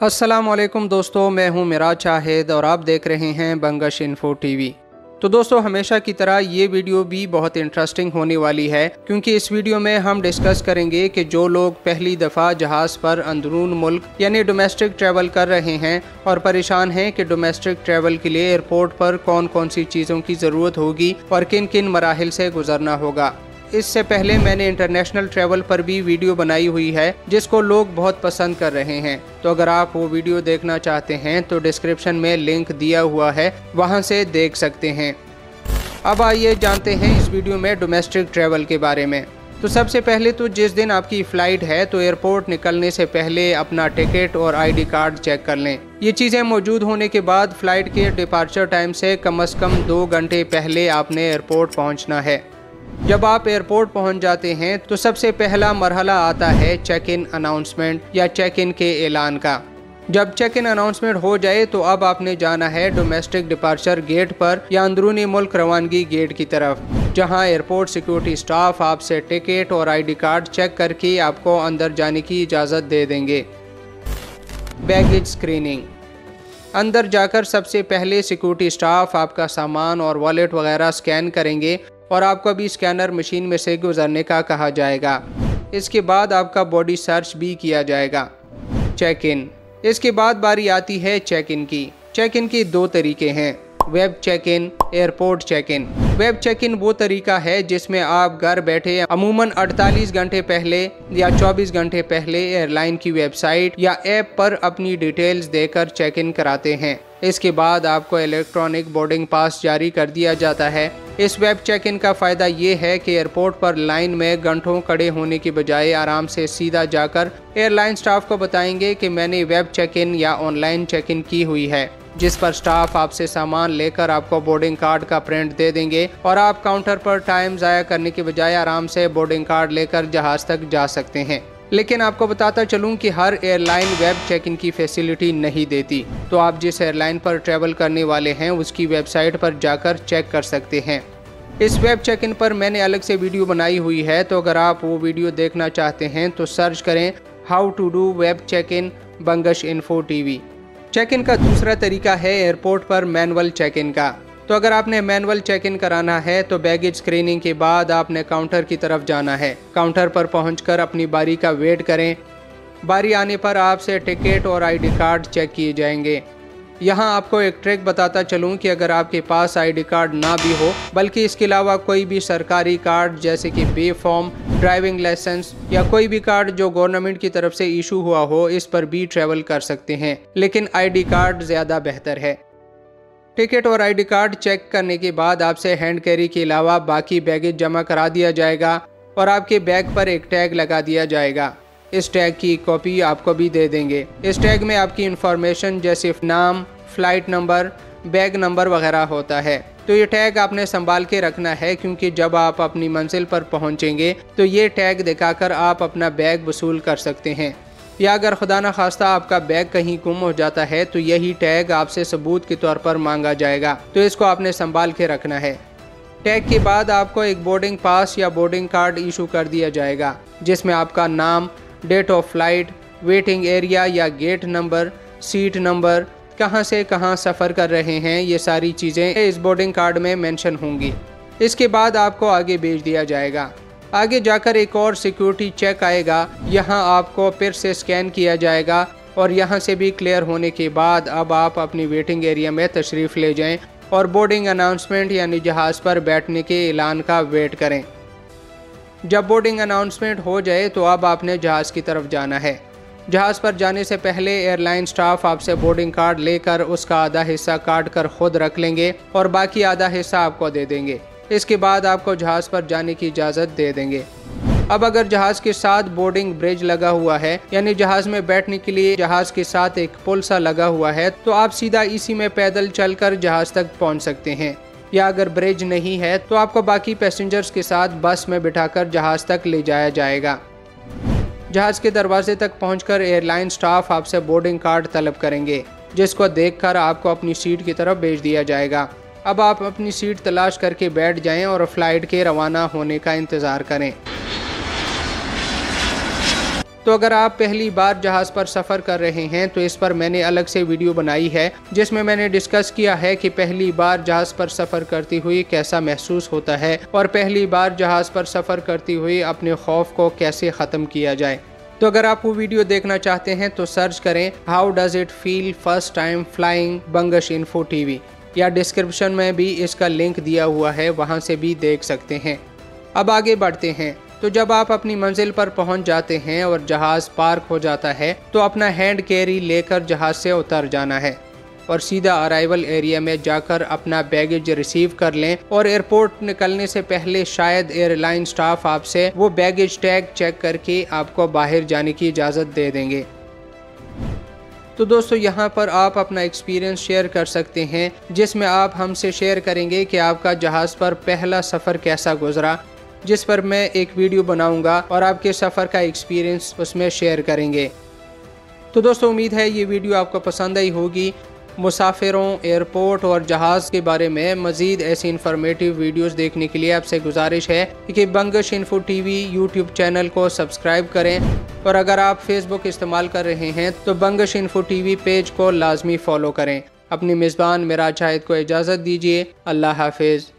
अस्सलामुअलैकुम दोस्तों, मैं हूं मिराज शाहिद और आप देख रहे हैं बंगश इन्फो टीवी। तो दोस्तों, हमेशा की तरह ये वीडियो भी बहुत इंटरेस्टिंग होने वाली है, क्योंकि इस वीडियो में हम डिस्कस करेंगे कि जो लोग पहली दफ़ा जहाज़ पर अंदरून मुल्क यानी डोमेस्टिक ट्रैवल कर रहे हैं और परेशान हैं कि डोमेस्टिक ट्रैवल के लिए एयरपोर्ट पर कौन कौन सी चीज़ों की ज़रूरत होगी और किन किन मराहिल से गुजरना होगा। इससे पहले मैंने इंटरनेशनल ट्रैवल पर भी वीडियो बनाई हुई है जिसको लोग बहुत पसंद कर रहे हैं। तो अगर आप वो वीडियो देखना चाहते हैं तो डिस्क्रिप्शन में लिंक दिया हुआ है, वहां से देख सकते हैं। अब आइए जानते हैं इस वीडियो में डोमेस्टिक ट्रैवल के बारे में। तो सबसे पहले तो जिस दिन आपकी फ़्लाइट है तो एयरपोर्ट निकलने से पहले अपना टिकट और आईडी कार्ड चेक कर लें। ये चीज़ें मौजूद होने के बाद फ़्लाइट के डिपार्चर टाइम से कम 2 घंटे पहले आपने एयरपोर्ट पहुँचना है। जब आप एयरपोर्ट पहुंच जाते हैं तो सबसे पहला मरहला आता है चेक इन अनाउंसमेंट या चेक इन के ऐलान का। जब चेक इन अनाउंसमेंट हो जाए तो अब आपने जाना है डोमेस्टिक डिपार्चर गेट पर या अंदरूनी मुल्क रवानगी गेट की तरफ, जहां एयरपोर्ट सिक्योरिटी स्टाफ आपसे टिकट और आईडी कार्ड चेक करके आपको अंदर जाने की इजाज़त दे देंगे। Baggage screening. अंदर जाकर सबसे पहले सिक्योरिटी स्टाफ आपका सामान और वॉलेट वगैरह स्कैन करेंगे और आपको भी स्कैनर मशीन में से गुजरने का कहा जाएगा। इसके बाद आपका बॉडी सर्च भी किया जाएगा। Check in. इसके बाद बारी आती है चेक इन की। चेक इन के 2 तरीके हैं, web check in, airport check in. Web check in वो तरीका है जिसमें आप घर बैठे अमूमन 48 घंटे पहले या 24 घंटे पहले एयरलाइन की वेबसाइट या ऐप पर अपनी डिटेल्स देकर चेक इन कराते हैं। इसके बाद आपको इलेक्ट्रॉनिक बोर्डिंग पास जारी कर दिया जाता है। इस वेब चेक इन का फ़ायदा ये है कि एयरपोर्ट पर लाइन में घंटों खड़े होने की बजाय आराम से सीधा जाकर एयरलाइन स्टाफ को बताएंगे कि मैंने वेब चेक इन या ऑनलाइन चेक इन की हुई है, जिस पर स्टाफ आपसे सामान लेकर आपको बोर्डिंग कार्ड का प्रिंट दे देंगे और आप काउंटर पर टाइम ज़ाया करने के बजाय आराम से बोर्डिंग कार्ड लेकर जहाज़ तक जा सकते हैं। लेकिन आपको बताता चलूं कि हर एयरलाइन वेब चेक इन की फैसिलिटी नहीं देती, तो आप जिस एयरलाइन पर ट्रैवल करने वाले हैं उसकी वेबसाइट पर जाकर चेक कर सकते हैं। इस वेब चेक इन पर मैंने अलग से वीडियो बनाई हुई है, तो अगर आप वो वीडियो देखना चाहते हैं तो सर्च करें how to do web check in Bangash info TV. Check in का दूसरा तरीका है एयरपोर्ट पर मैनुअल चेक इन का। तो अगर आपने मैनुअल चेक इन कराना है तो बैगेज स्क्रीनिंग के बाद आपने काउंटर की तरफ जाना है। काउंटर पर पहुंचकर अपनी बारी का वेट करें। बारी आने पर आपसे टिकट और आईडी कार्ड चेक किए जाएंगे। यहाँ आपको एक ट्रिक बताता चलूँ कि अगर आपके पास आईडी कार्ड ना भी हो बल्कि इसके अलावा कोई भी सरकारी कार्ड जैसे कि बे फॉर्म, ड्राइविंग लाइसेंस या कोई भी कार्ड जो गवर्नमेंट की तरफ से इशू हुआ हो, इस पर भी ट्रैवल कर सकते हैं, लेकिन आईडी कार्ड ज़्यादा बेहतर है। टिकट और आईडी कार्ड चेक करने के बाद आपसे हैंड कैरी के अलावा बाकी बैगेज जमा करा दिया जाएगा और आपके बैग पर एक टैग लगा दिया जाएगा। इस टैग की कॉपी आपको भी दे देंगे। इस टैग में आपकी इंफॉर्मेशन जैसे नाम, फ्लाइट नंबर, बैग नंबर वगैरह होता है। तो ये टैग आपने संभाल के रखना है, क्योंकि जब आप अपनी मंजिल पर पहुंचेंगे तो ये टैग दिखाकर आप अपना बैग वसूल कर सकते हैं, या अगर खुदा न खास्ता आपका बैग कहीं गुम हो जाता है तो यही टैग आपसे सबूत के तौर पर मांगा जाएगा। तो इसको आपने संभाल के रखना है। टैग के बाद आपको एक बोर्डिंग पास या बोर्डिंग कार्ड इशू कर दिया जाएगा, जिसमें आपका नाम, date of flight, waiting area या गेट नंबर, सीट नंबर, कहां से कहां सफ़र कर रहे हैं, ये सारी चीज़ें इस बोर्डिंग कार्ड में मेंशन होंगी। इसके बाद आपको आगे भेज दिया जाएगा। आगे जाकर एक और सिक्योरिटी चेक आएगा, यहाँ आपको फिर से स्कैन किया जाएगा और यहाँ से भी क्लियर होने के बाद अब आप अपनी वेटिंग एरिया में तशरीफ़ ले जाएं और बोर्डिंग अनाउंसमेंट यानी जहाज़ पर बैठने के ऐलान का वेट करें। जब बोर्डिंग अनाउंसमेंट हो जाए तो अब आपने जहाज़ की तरफ जाना है। जहाज़ पर जाने से पहले एयरलाइन स्टाफ आपसे बोर्डिंग कार्ड लेकर उसका आधा हिस्सा काट कर खुद रख लेंगे और बाकी आधा हिस्सा आपको दे देंगे। इसके बाद आपको जहाज़ पर जाने की इजाज़त दे देंगे। अब अगर जहाज़ के साथ बोर्डिंग ब्रिज लगा हुआ है, यानी जहाज़ में बैठने के लिए जहाज़ के साथ एक पुल सा लगा हुआ है, तो आप सीधा इसी में पैदल चलकर जहाज़ तक पहुंच सकते हैं। या अगर ब्रिज नहीं है तो आपको बाकी पैसेंजर्स के साथ बस में बिठाकर जहाज़ तक ले जाया जाएगा। जहाज़ के दरवाजे तक पहुंचकर एयरलाइन स्टाफ आपसे बोर्डिंग कार्ड तलब करेंगे, जिसको देखकर आपको अपनी सीट की तरफ भेज दिया जाएगा। अब आप अपनी सीट तलाश करके बैठ जाएं और फ्लाइट के रवाना होने का इंतज़ार करें। तो अगर आप पहली बार जहाज़ पर सफ़र कर रहे हैं तो इस पर मैंने अलग से वीडियो बनाई है जिसमें मैंने डिस्कस किया है कि पहली बार जहाज़ पर सफ़र करती हुई कैसा महसूस होता है और पहली बार जहाज़ पर सफ़र करती हुई अपने खौफ को कैसे ख़त्म किया जाए। तो अगर आप वो वीडियो देखना चाहते हैं तो सर्च करें how does it feel first time flying Bangash info TV, या डिस्क्रिप्शन में भी इसका लिंक दिया हुआ है, वहाँ से भी देख सकते हैं। अब आगे बढ़ते हैं। तो जब आप अपनी मंजिल पर पहुंच जाते हैं और जहाज़ पार्क हो जाता है तो अपना हैंड कैरी लेकर जहाज़ से उतर जाना है और सीधा अराइवल एरिया में जाकर अपना बैगेज रिसीव कर लें और एयरपोर्ट निकलने से पहले शायद एयरलाइन स्टाफ आपसे वो बैगेज टैग चेक करके आपको बाहर जाने की इजाज़त दे देंगे। तो दोस्तों यहाँ पर आप अपना एक्सपीरियंस शेयर कर सकते हैं जिसमें आप हमसे शेयर करेंगे कि आपका जहाज़ पर पहला सफ़र कैसा गुजरा, जिस पर मैं एक वीडियो बनाऊंगा और आपके सफ़र का एक्सपीरियंस उसमें शेयर करेंगे। तो दोस्तों उम्मीद है ये वीडियो आपको पसंद आई होगी। मुसाफिरों, एयरपोर्ट और जहाज़ के बारे में मज़ीद ऐसी इन्फॉर्मेटिव वीडियोस देखने के लिए आपसे गुजारिश है कि Bangash info TV YouTube channel को सब्सक्राइब करें और अगर आप फेसबुक इस्तेमाल कर रहे हैं तो बंगश इन्फो टीवी पेज को लाजमी फॉलो करें। अपनी मेज़बान मिराज शाहिद को इजाज़त दीजिए। अल्लाह हाफिज़।